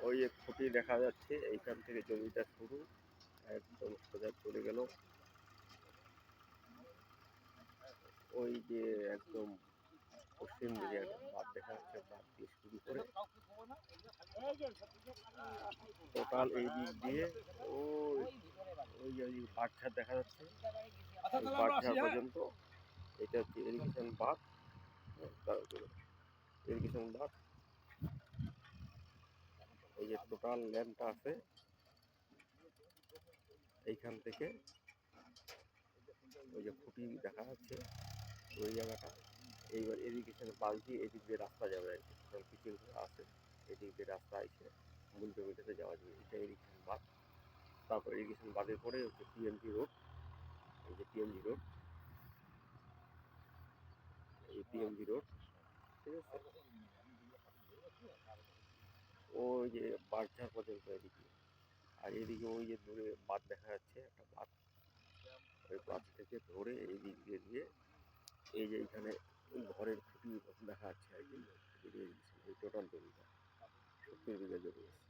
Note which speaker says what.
Speaker 1: ওই যে খুঁটি দেখা যাচ্ছে, এইখান থেকে জমিটা শুরু, একদম সোজা চলে গেল ওই যে একদম পশ্চিম দিকে একটা বাঁধ দেখা যাচ্ছে, বাঁধ দিয়ে শুরু করে টোটাল এই দিক দিয়ে ওই ওই যে বাঁধঝাড় দেখা যাচ্ছে, ওই বাঁধঝাড় পর্যন্ত এটা হচ্ছে ইরিগেশন বাঁধ। ইরিগেশন বাঁধ, এই যে টোটাল ল্যান্ডটা আছে এইখান থেকে ওই যে খুঁটি দেখা যাচ্ছে ওই জায়গাটা। এইবার ইরিগেশনের পাশ দিয়ে এদিক দিয়ে রাস্তা যাবে আর কি, পিচিং করা আছে, এদিক দিয়ে রাস্তা আছে মূল জমিটাতে যাওয়া যাবে। এটা ইরিগেশন বাঁধ। তারপর ইরিগেশন বাঁধের পরে হচ্ছে টিএমজি রোড, এই যে টিএমজি রোড, এই টিএমজি রোড, ঠিক আছে। ওই যে বাঁধঝাড় পর্যন্ত এদিকে, আর এদিকে ওই যে দূরে বাঁধ দেখা যাচ্ছে একটা বাঁধ, ওই বাঁধ থেকে ধরে এই দিক দিয়ে দিয়ে এই যে এইখানে ঘরের খুঁটি দেখা যাচ্ছে আর কি। এই টোটাল জমিটা 70 বিঘা জমি আছে।